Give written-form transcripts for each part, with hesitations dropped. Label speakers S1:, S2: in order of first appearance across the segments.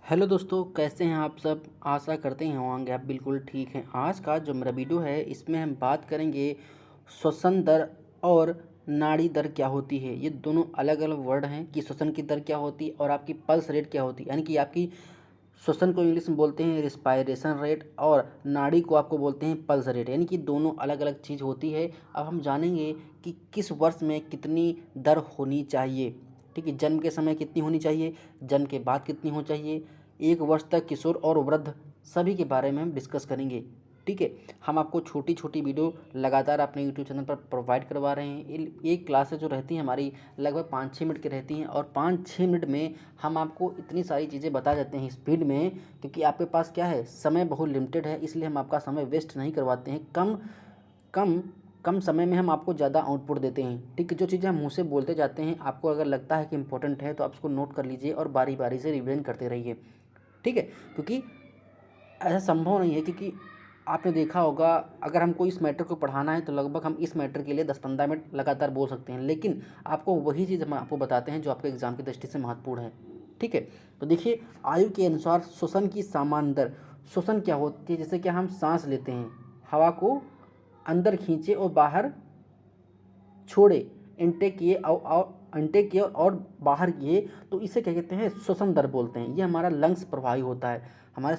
S1: Hello दोस्तों, कैसे हैं आप सब। आशा करते हैं होंगे आप बिल्कुल ठीक हैं। आज का जो मेरा वीडियो है इसमें हम बात करेंगे श्वसन दर और नाड़ी दर क्या होती है। ये दोनों अलग अलग वर्ड हैं कि श्वसन की दर क्या होती है और आपकी पल्स रेट क्या होती है। यानी कि आपकी श्वसन को इंग्लिश में बोलते हैं रिस्पायरेशन रेट और नाड़ी को आपको बोलते हैं पल्स रेट। यानी कि दोनों अलग अलग चीज़ होती है। अब हम जानेंगे कि किस वर्ष में कितनी दर होनी चाहिए। ठीक है, जन्म के समय कितनी होनी चाहिए, जन्म के बाद कितनी होनी चाहिए, एक वर्ष तक किशोर और वृद्ध सभी के बारे में हम डिस्कस करेंगे। ठीक है, हम आपको छोटी छोटी वीडियो लगातार अपने यूट्यूब चैनल पर प्रोवाइड करवा रहे हैं। एक क्लासेस जो रहती हैं हमारी लगभग 5-6 मिनट की रहती हैं और 5-6 मिनट में हम आपको इतनी सारी चीज़ें बता देते हैं स्पीड में, क्योंकि आपके पास क्या है, समय बहुत लिमिटेड है, इसलिए हम आपका समय वेस्ट नहीं करवाते हैं। कम कम कम समय में हम आपको ज़्यादा आउटपुट देते हैं। ठीक है, जो चीज़ें हम मुँह से बोलते जाते हैं, आपको अगर लगता है कि इंपॉर्टेंट है तो आप उसको नोट कर लीजिए और बारी बारी से रिवीजन करते रहिए। ठीक है, क्योंकि ऐसा संभव नहीं है, क्योंकि आपने देखा होगा अगर हमको इस मैटर को पढ़ाना है तो लगभग हम इस मैटर के लिए 10-15 मिनट लगातार बोल सकते हैं, लेकिन आपको वही चीज़ हम आपको बताते हैं जो आपके एग्जाम की दृष्टि से महत्वपूर्ण है। ठीक है, तो देखिए, आयु के अनुसार श्वसन की सामान्य दर। श्वसन क्या होती है, जैसे कि हम सांस लेते हैं, हवा को अंदर खींचे और बाहर छोड़े, इनटेक किए और इनटेक किए और बाहर किए, तो इसे क्या कहते हैं, श्वसन दर बोलते हैं। ये हमारा लंग्स प्रभावी होता है, हमारे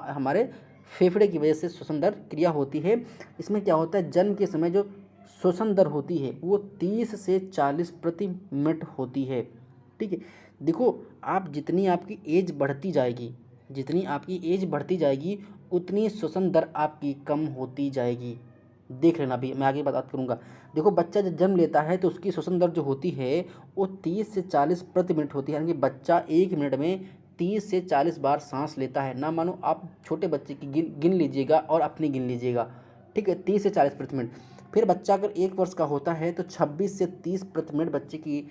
S1: हमारे फेफड़े की वजह से श्वसन दर क्रिया होती है। इसमें क्या होता है, जन्म के समय जो श्वसन दर होती है वो 30 से 40 प्रति मिनट होती है। ठीक है, देखो, आप जितनी आपकी एज बढ़ती जाएगी, जितनी आपकी एज बढ़ती जाएगी उतनी श्वसन दर आपकी कम होती जाएगी। देख लेना, अभी मैं आगे बात करूँगा। देखो, बच्चा जब जन्म लेता है तो उसकी श्वसन दर जो होती है वो 30 से 40 प्रति मिनट होती है। यानी कि बच्चा 1 मिनट में 30 से 40 बार सांस लेता है। ना मानो आप छोटे बच्चे की गिन लीजिएगा और अपनी गिन लीजिएगा। ठीक है, 30 से 40 प्रति मिनट। फिर बच्चा अगर 1 वर्ष का होता है तो 26 से 30 प्रति मिनट बच्चे की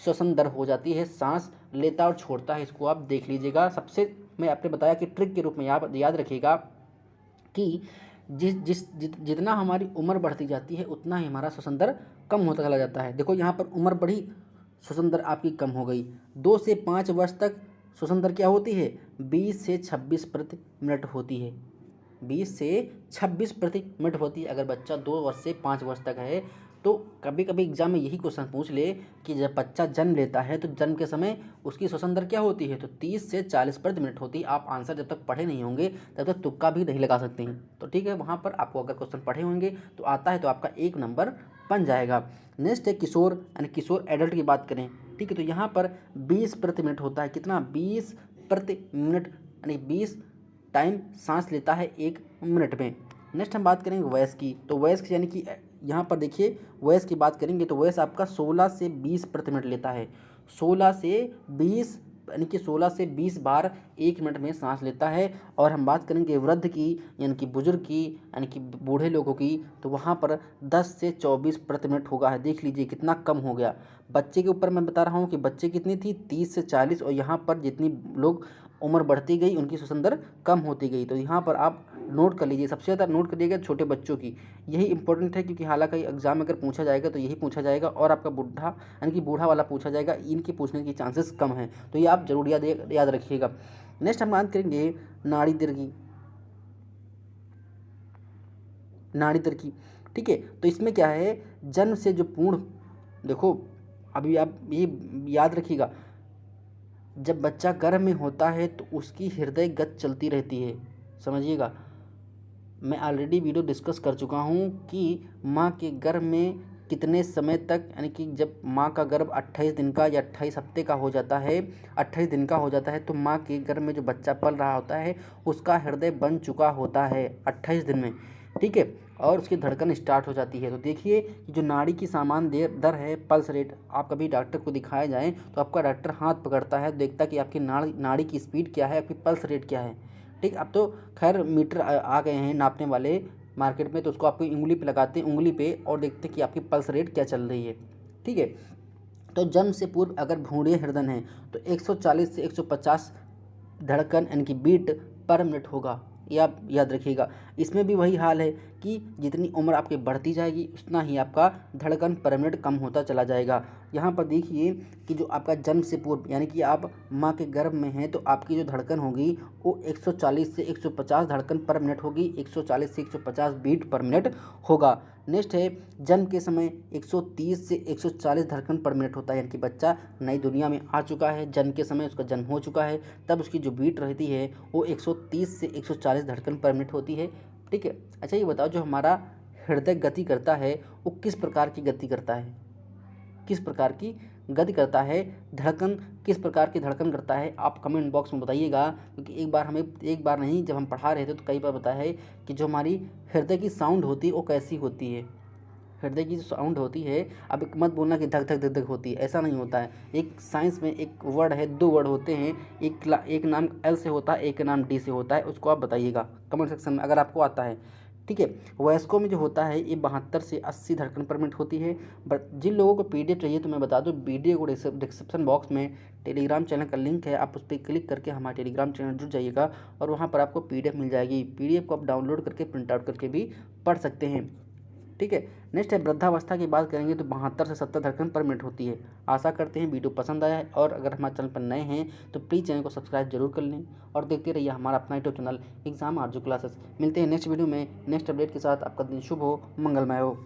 S1: श्वसन दर हो जाती है, सांस लेता और छोड़ता है। इसको आप देख लीजिएगा। सबसे मैं आपने बताया कि ट्रिक के रूप में याद रखिएगा कि जितना हमारी उम्र बढ़ती जाती है उतना ही हमारा श्वसन दर कम होता चला जाता है। देखो, यहाँ पर उम्र बढ़ी, श्वसन दर आपकी कम हो गई। 2 से 5 वर्ष तक श्वसन दर क्या होती है, 20 से 26 प्रति मिनट होती है। 20 से 26 प्रति मिनट होती है। अगर बच्चा 2 वर्ष से 5 वर्ष तक है तो कभी कभी एग्जाम में यही क्वेश्चन पूछ ले कि जब बच्चा जन्म लेता है तो जन्म के समय उसकी श्वसन दर क्या होती है, तो 30 से 40 प्रति मिनट होती है। आप आंसर जब तक पढ़े नहीं होंगे तब तक तुक्का भी नहीं लगा सकते हैं। तो ठीक है, वहाँ पर आपको अगर क्वेश्चन पढ़े होंगे तो आता है तो आपका 1 नंबर बन जाएगा। नेक्स्ट है किशोर, यानी किशोर एडल्ट की बात करें। ठीक है, तो यहाँ पर 20 प्रति मिनट होता है। कितना, 20 प्रति मिनट, यानी 20 टाइम सांस लेता है 1 मिनट में। नेक्स्ट हम बात करेंगे वयस्क की। तो वयस्क यानी कि यहाँ पर देखिए, वयस्क की बात करेंगे तो वयस्क आपका 16 से 20 प्रति मिनट लेता है। 16 से 20, यानी कि 16 से 20 बार 1 मिनट में सांस लेता है। और हम बात करेंगे वृद्ध की, यानी कि बुजुर्ग की, यानी कि बूढ़े लोगों की, तो वहाँ पर 10 से 24 प्रति मिनट होगा है। देख लीजिए कितना कम हो गया। बच्चे के ऊपर मैं बता रहा हूँ कि बच्चे कितनी थी, 30 से 40, और यहाँ पर जितनी लोग उम्र बढ़ती गई उनकी श्वसन दर कम होती गई। तो यहाँ पर आप नोट कर लीजिए, सबसे ज़्यादा नोट करिएगा छोटे बच्चों की। यही इंपॉर्टेंट है, क्योंकि हालांकि एग्जाम अगर पूछा जाएगा तो यही पूछा जाएगा और आपका बुढ़ा, यानी कि बूढ़ा वाला पूछा जाएगा, इनके पूछने की चांसेस कम हैं। तो ये आप जरूर याद रखिएगा। नेक्स्ट हम बात करेंगे नाड़ी दर की। नाड़ी दर की, ठीक है, तो इसमें क्या है, जन्म से जो पूर्ण, देखो अभी आप ये याद रखिएगा, जब बच्चा गर्भ में होता है तो उसकी हृदय गति चलती रहती है। समझिएगा, मैं ऑलरेडी वीडियो डिस्कस कर चुका हूँ कि माँ के गर्भ में कितने समय तक, यानी कि जब माँ का गर्भ 28 दिन का या 28 हफ्ते का हो जाता है, 28 दिन का हो जाता है, तो माँ के गर्भ में जो बच्चा पल रहा होता है उसका हृदय बन चुका होता है 28 दिन में। ठीक है, और उसकी धड़कन स्टार्ट हो जाती है। तो देखिए कि जो नाड़ी की सामान्य दर है, पल्स रेट, आप कभी डॉक्टर को दिखाए जाएँ तो आपका डॉक्टर हाथ पकड़ता है, देखता है कि आपकी नाड़ी की स्पीड क्या है, आपकी पल्स रेट क्या है। ठीक, अब तो खैर मीटर आ गए हैं नापने वाले मार्केट में, तो उसको आपको उंगली पे लगाते हैं, उंगली पे, और देखते हैं कि आपकी पल्स रेट क्या चल रही है। ठीक है, तो जन्म से पूर्व अगर भ्रूणीय हृदय है तो 140 से 150 धड़कन, यानी कि बीट पर मिनट होगा। ये आप याद रखिएगा। इसमें भी वही हाल है कि जितनी उम्र आपकी बढ़ती जाएगी उतना ही आपका धड़कन पर मिनट कम होता चला जाएगा। यहाँ पर देखिए कि जो आपका जन्म से पूर्व यानी कि आप माँ के गर्भ में हैं तो आपकी जो धड़कन होगी वो 140 से 150 धड़कन पर मिनट होगी, 140 से 150 बीट पर मिनट होगा। नेक्स्ट है जन्म के समय 130 से 140 धड़कन पर मिनट होता है, यानी कि बच्चा नई दुनिया में आ चुका है, जन्म के समय उसका जन्म हो चुका है, तब उसकी जो बीट रहती है वो 130 से 140 धड़कन पर मिनट होती है। ठीक है। अच्छा ये बताओ जो हमारा हृदय गति करता है वो किस प्रकार की गति करता है, किस प्रकार की गति करता है, धड़कन किस प्रकार की धड़कन करता है, आप कमेंट बॉक्स में बताइएगा। क्योंकि एक बार नहीं जब हम पढ़ा रहे थे तो कई बार बताया है कि जो हमारी हृदय की साउंड होती है वो कैसी होती है। हृदय की जो साउंड होती है, अब मत बोलना कि धक धक धक धक होती है, ऐसा नहीं होता है। एक साइंस में एक वर्ड है, दो वर्ड होते हैं, एक नाम एल से होता है, एक नाम डी से होता है, उसको आप बताइएगा कमेंट सेक्शन में अगर आपको आता है। ठीक है। वयस्कों में जो होता है ये 72 से 80 धड़कन पर मिनट होती है। बट जिन लोगों को पीडीएफ चाहिए तो मैं बता दूं वीडियो को डिस्क्रिप्शन बॉक्स में टेलीग्राम चैनल का लिंक है, आप उस पर क्लिक करके हमारे टेलीग्राम चैनल जुड़ जाइएगा और वहाँ पर आपको पीडीएफ मिल जाएगी। पीडीएफ को आप डाउनलोड करके प्रिंट आउट करके भी पढ़ सकते हैं। ठीक है। नेक्स्ट है वृद्धावस्था की बात करेंगे तो 72 से 70 धड़कन पर मिनट होती है। आशा करते हैं वीडियो पसंद आया है और अगर हमारे चैनल पर नए हैं तो प्लीज़ चैनल को सब्सक्राइब जरूर कर लें और देखते रहिए हमारा अपना यूट्यूब चैनल एग्जाम आरजू क्लासेस। मिलते हैं नेक्स्ट वीडियो में नेक्स्ट अपडेट के साथ। आपका दिन शुभ हो, मंगलमय हो।